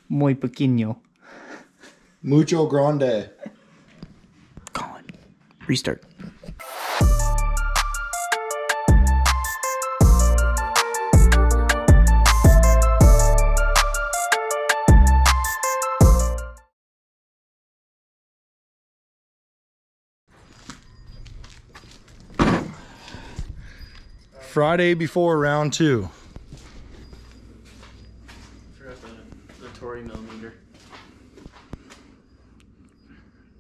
Muy pequeño. Mucho grande. Colin, restart. Friday before round 2. Forgot the Tory millimeter.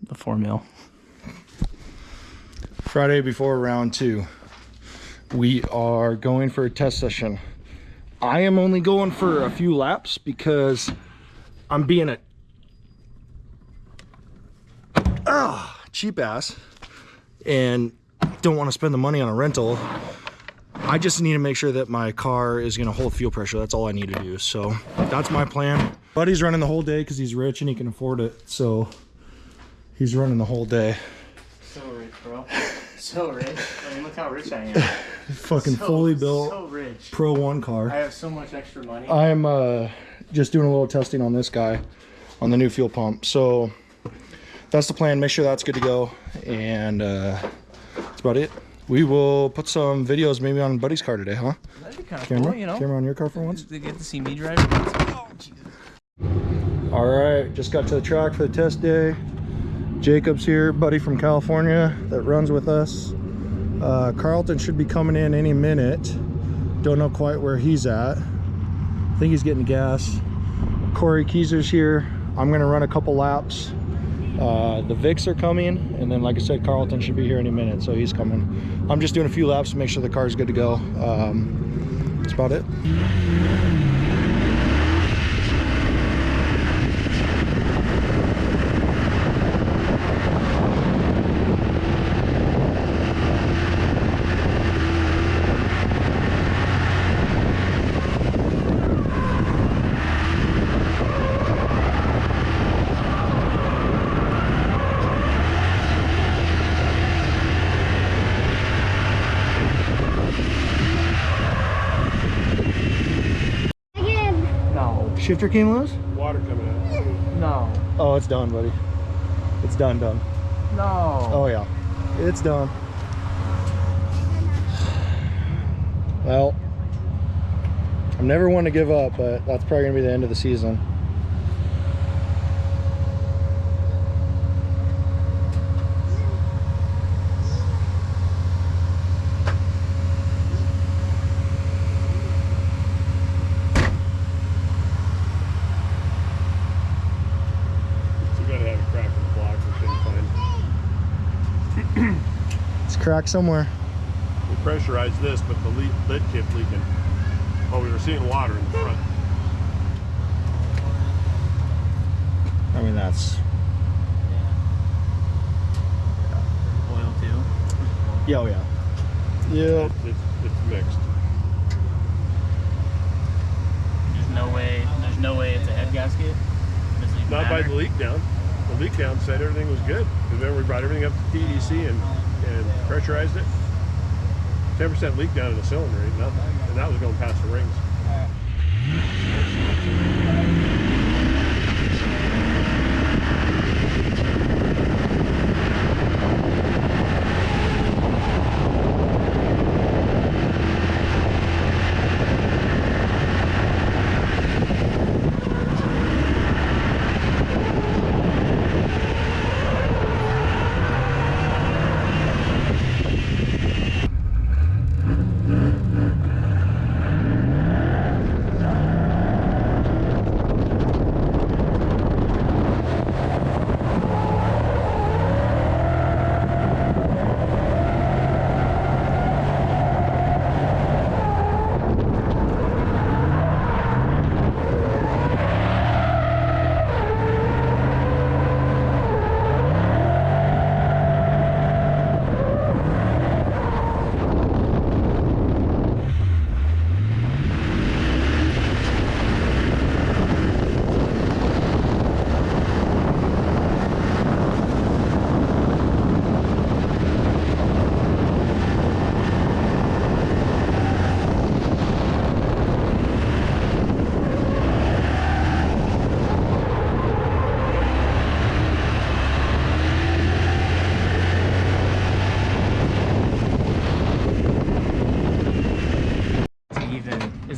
The 4 mil. Friday before round 2. We are going for a test session. I am only going for a few laps because I'm being a cheap ass and don't want to spend the money on a rental. I just need to make sure that my car is going to hold fuel pressure. That's all I need to do. So that's my plan. Buddy's running the whole day because he's rich and he can afford it. So he's running the whole day. So rich, bro. So rich. I mean, look how rich I am. Fucking fully built, so rich. Pro 1 car. I have so much extra money. I'm just doing a little testing on this guy on the new fuel pump. So that's the plan. Make sure that's good to go. And that's about it. We will put some videos maybe on Buddy's car today, huh? That'd be kind of Camera? cool, you know? Camera on your car for once? They get to see me drive. Oh, Jesus. All right, just got to the track for the test day. Jacob's here, buddy from California that runs with us. Carlton should be coming in any minute. Don't know quite where he's at. I think he's getting gas. Corey Keyser's here. I'm gonna run a couple laps. The Vicks are coming, and then like I said, Carlton should be here any minute, so he's coming. I'm just doing a few laps to make sure the car's good to go. That's about it. Shifter came loose? Water coming out. No. Oh, it's done, buddy. It's done. No. Oh, yeah. It's done. Well, I'm never one to give up, but that's probably going to be the end of the season. It's cracked somewhere. We pressurized this, but the lid kept leaking. Oh, we were seeing water in the front. I mean, that's... Oil too? Yeah, oh yeah. Yeah. It's mixed. There's no way it's a head gasket? Not by the leak down. The leak down said everything was good. Because then we brought everything up to TDC and pressurized it. 10% leak down in the cylinder, ain't nothing. And that was going past the rings.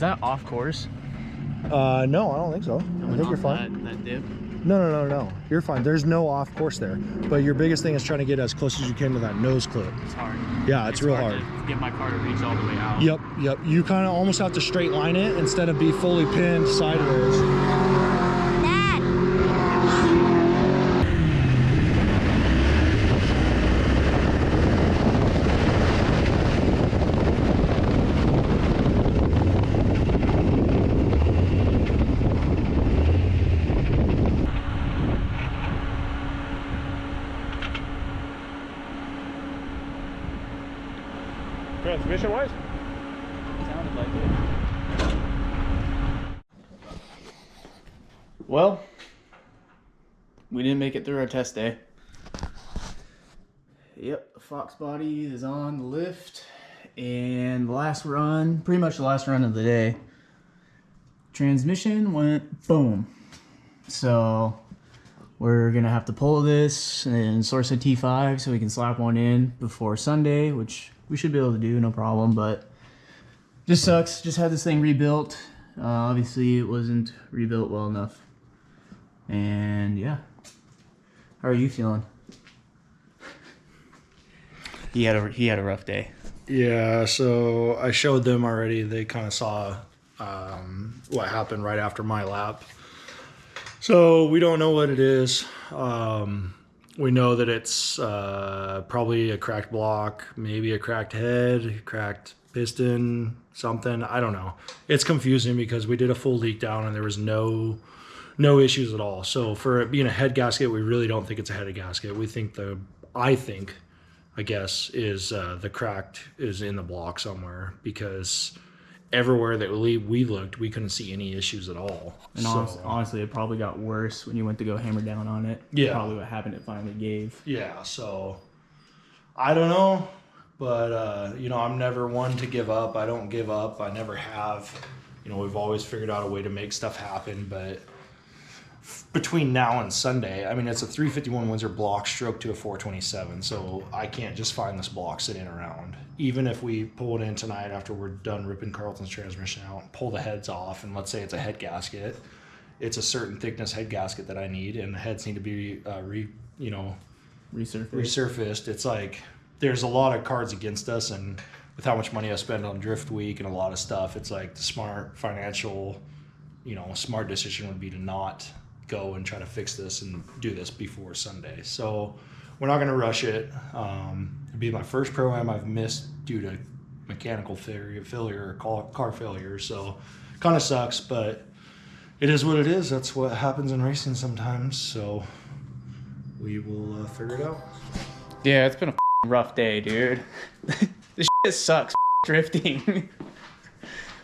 that off course? No, I don't think so. I think you're fine. That dip? No. You're fine. There's no off course there. But your biggest thing is trying to get as close as you can to that nose clip. It's hard. Yeah, it's real hard. To get my car to reach all the way out. Yep. You kind of almost have to straight line it instead of be fully pinned sideways. Transmission wise? Sounded like it. Well, we didn't make it through our test day. Yep, the Fox body is on the lift, and the last run, pretty much the last run of the day, transmission went boom. So we're gonna have to pull this and source a T5 so we can slap one in before Sunday, which we should be able to do, no problem, but just sucks. Just had this thing rebuilt. Obviously it wasn't rebuilt well enough. And yeah. How are you feeling? He had a rough day. Yeah, so I showed them already. They kind of saw what happened right after my lap. So we don't know what it is. We know that it's probably a cracked block, maybe a cracked head, cracked piston, something. I don't know. It's confusing because we did a full leak down and there was no issues at all. So for it being a head gasket, we really don't think it's a head gasket. We think I guess, is the cracked is in the block somewhere, because everywhere that we looked, we couldn't see any issues at all. And so, honestly, it probably got worse when you went to go hammer down on it. Yeah. Probably what happened, it finally gave. Yeah, so I don't know, but I'm never one to give up. I don't give up. I never have. We've always figured out a way to make stuff happen, but between now and Sunday, I mean, it's a 351 Windsor block stroke to a 427, so I can't just find this block sitting around. Even if we pull it in tonight after we're done ripping Carlton's transmission out and pull the heads off, and let's say it's a head gasket, it's a certain thickness head gasket that I need, and the heads need to be resurfaced. It's like there's a lot of cards against us, and with how much money I spend on Drift Week and a lot of stuff, it's like the smart financial, smart decision would be to not go and try to fix this and do this before Sunday. So we're not going to rush it. It'd be my first Pro-Am I've missed due to mechanical failure or car failure. So kind of sucks, but it is what it is. That's what happens in racing sometimes. So we will figure it out. Yeah, it's been a rough day, dude. This shit sucks drifting.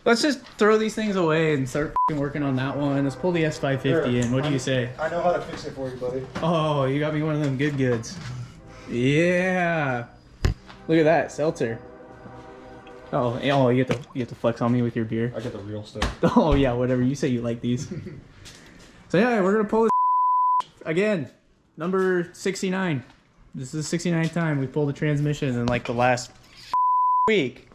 Let's just throw these things away and start working on that one. Let's pull the S550 in. What do you say? I know how to fix it for you, buddy. Oh, you got me one of them good goods. Yeah. Look at that, seltzer. Oh, you have to flex on me with your beer. I get the real stuff. Oh yeah, whatever. You say you like these. So yeah, we're gonna pull this again. Number 69. This is the 69th time we pulled the transmission in like the last week.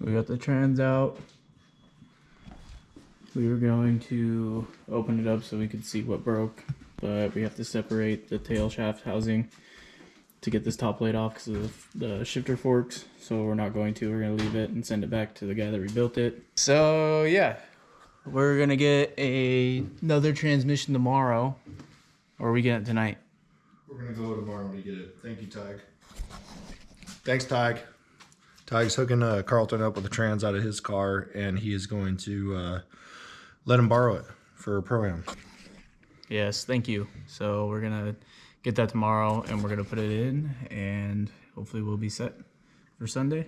We got the trans out. We were going to open it up so we could see what broke, but we have to separate the tail shaft housing to get this top plate off because of the shifter forks. So we're not going to. We're going to leave it and send it back to the guy that rebuilt it. So yeah, we're going to get another transmission tomorrow. Or are we getting it tonight? We're going to go tomorrow to get it. Thank you, Tig. Thanks, Tig. Tig's hooking Carlton up with a trans out of his car, and he is going to let him borrow it for a Pro-Am. Yes, thank you. So we're going to get that tomorrow, and we're going to put it in, and hopefully we'll be set for Sunday.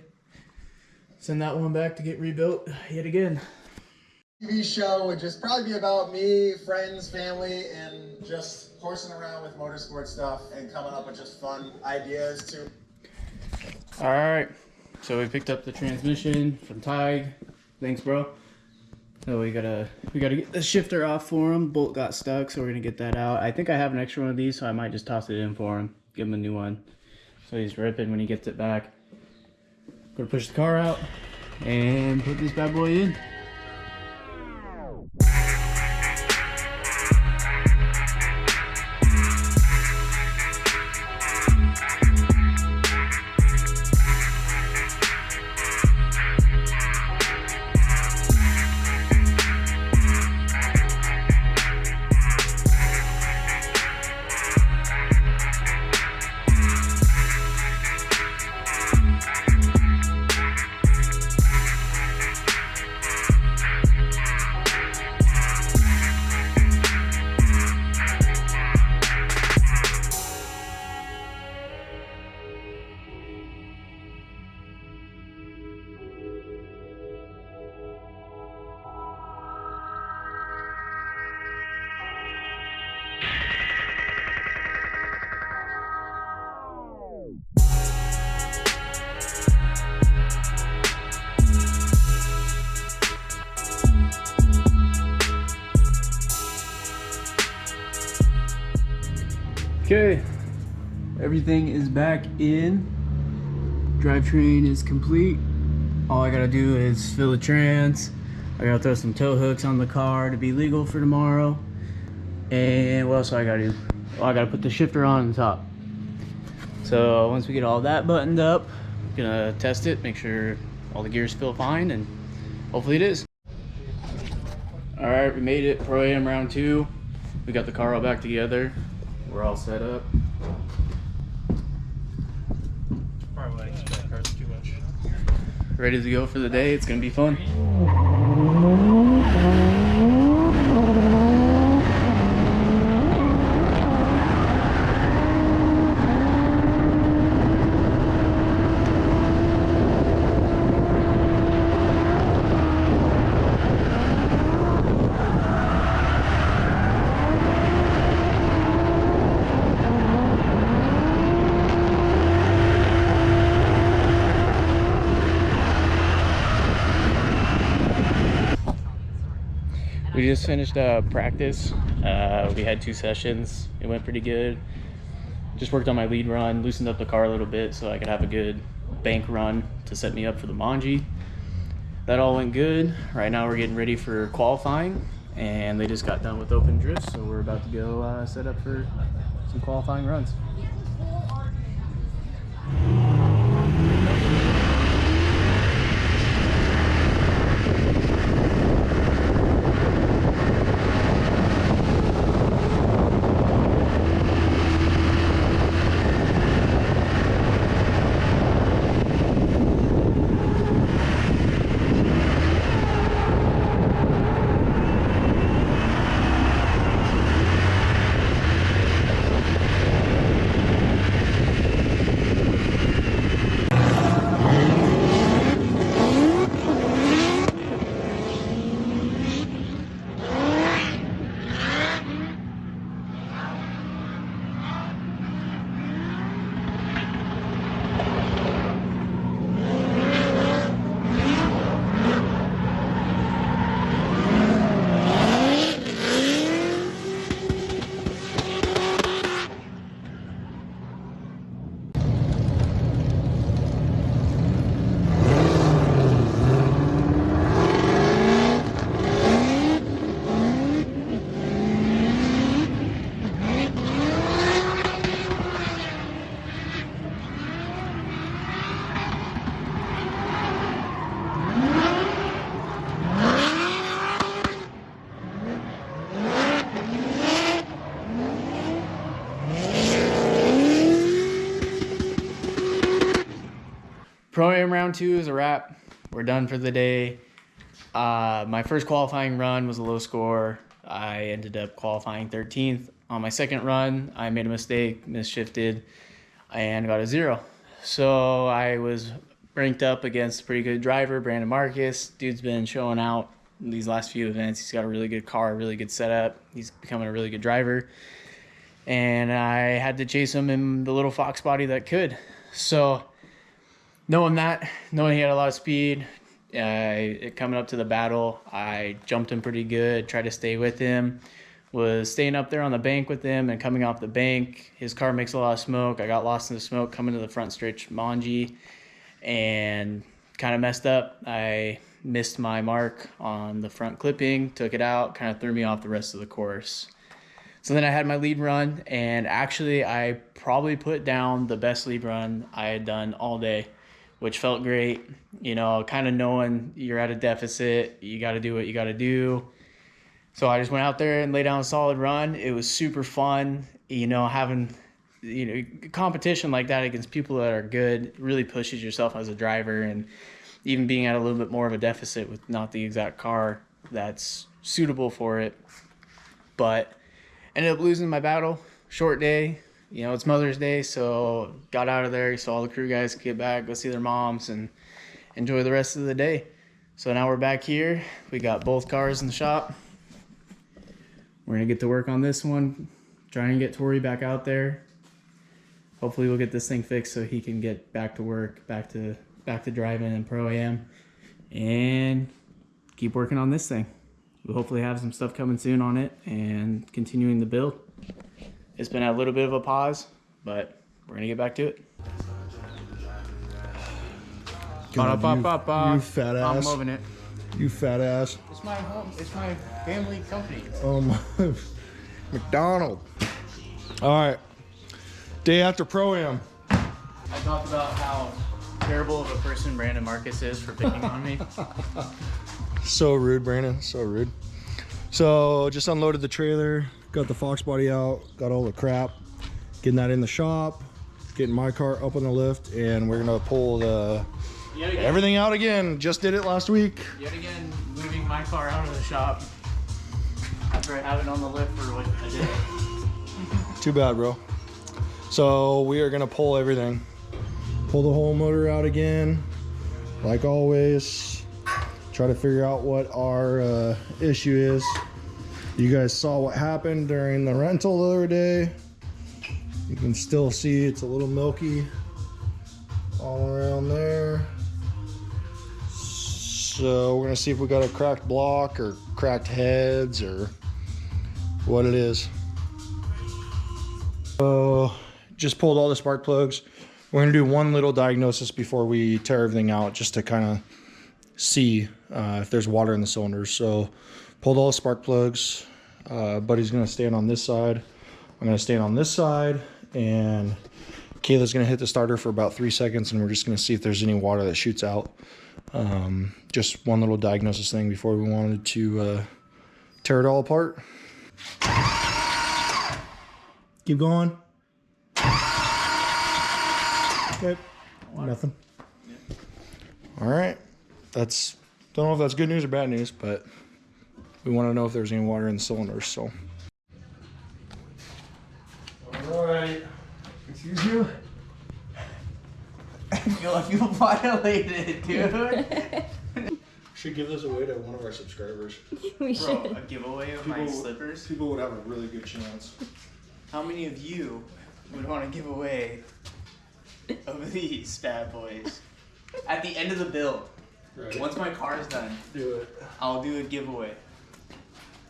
Send that one back to get rebuilt yet again. TV show would just probably be about me, friends, family, and just horsing around with motorsport stuff and coming up with just fun ideas too. All right. So we picked up the transmission from Tig. Thanks, bro. So we gotta get the shifter off for him. Bolt got stuck, so we're gonna get that out. I think I have an extra one of these, so I might just toss it in for him. Give him a new one. So he's ripping when he gets it back. Gonna push the car out, and put this bad boy in. Okay, everything is back in. Drivetrain is complete. All I gotta do is fill the trans. I gotta throw some tow hooks on the car to be legal for tomorrow. And what else do I gotta do? Well, I gotta put the shifter on the top. So once we get all that buttoned up, I'm gonna test it, make sure all the gears feel fine, and hopefully it is. All right, we made it. Pro Am round 2. We got the car all back together. We're all set up. Probably like expect cars too much. Ready to go for the day. It's gonna be fun. We just finished practice. We had 2 sessions. It went pretty good. Just worked on my lead run, loosened up the car a little bit so I could have a good bank run to set me up for the Manji. That all went good. Right now we're getting ready for qualifying, and they just got done with open drift, so we're about to go set up for some qualifying runs. Pro Am round 2 is a wrap. We're done for the day. My first qualifying run was a low score. I ended up qualifying 13th. On my second run, I made a mistake, misshifted, and got a 0. So I was ranked up against a pretty good driver, Brandon Marcus. Dude's been showing out in these last few events. He's got a really good car, really good setup. He's becoming a really good driver. And I had to chase him in the little Fox body that could. So knowing he had a lot of speed, coming up to the battle, I jumped him pretty good, tried to stay with him, was staying up there on the bank with him, and coming off the bank, his car makes a lot of smoke. I got lost in the smoke coming to the front stretch Manji, and kind of messed up. I missed my mark on the front clipping, took it out, kind of threw me off the rest of the course. So then I had my lead run, and actually I probably put down the best lead run I had done all day, which felt great. You know, kind of knowing you're at a deficit, you got to do what you got to do. So I just went out there and laid down a solid run. It was super fun, you know, having, you know, competition like that against people that are good really pushes yourself as a driver, and even being at a little bit more of a deficit with not the exact car that's suitable for it. But ended up losing my battle. Short day, you know, it's Mother's Day, so got out of there, so all the crew guys could get back, go see their moms, and enjoy the rest of the day. So now we're back here. We got both cars in the shop. We're gonna get to work on this one, try and get Tori back out there. Hopefully we'll get this thing fixed so he can get back to work, back to driving in Pro-Am, and keep working on this thing. We'll hopefully have some stuff coming soon on it and continuing the build. It's been a little bit of a pause, but we're gonna get back to it. You fat ass. I'm loving it. You fat ass. It's my home. It's my family company. McDonald. All right. Day after Pro-Am. I talked about how terrible of a person Brandon Marcus is for picking on me. So rude, Brandon. So rude. So just unloaded the trailer, got the Fox body out, got all the crap, getting that in the shop, getting my car up on the lift, and we're gonna pull everything out again. Just did it last week. Yet again, moving my car out of the shop after I have it on the lift for like a day. Too bad, bro. So we are gonna pull everything. Pull the whole motor out again, like always. Try to figure out what our issue is. You guys saw what happened during the rental the other day. You can still see it's a little milky all around there. So we're gonna see if we got a cracked block or cracked heads or what it is. So just pulled all the spark plugs. We're gonna do one little diagnosis before we tear everything out, just to kind of see if there's water in the cylinders. So pulled all the spark plugs. Buddy's gonna stand on this side. I'm gonna stand on this side, and Kayla's gonna hit the starter for about 3 seconds, and we're just gonna see if there's any water that shoots out. Just one little diagnosis thing before we wanted to tear it all apart. Keep going. Okay. Nothing. Yeah. All right. Don't know if that's good news or bad news, but we want to know if there's any water in the cylinders. So. All right. Excuse you. I feel violated, dude. Should give this away to one of our subscribers. We should. Bro, a giveaway of my slippers? People would have a really good chance. How many of you would want to give away of these bad boys? At the end of the build, right. Once my car is done, do it. I'll do a giveaway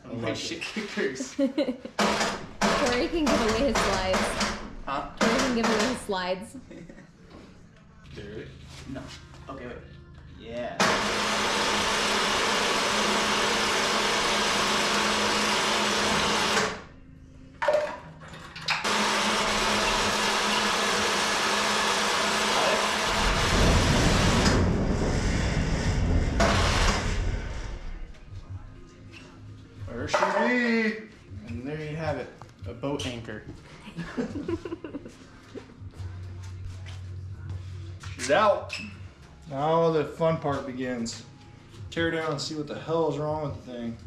of my shit kickers. Corey can give away his slides. Huh? Corey can give away his slides. Derek? No. Okay, wait. Yeah. Where should be? And there you have it. A boat anchor. She's out. Now the fun part begins. Tear down and see what the hell is wrong with the thing.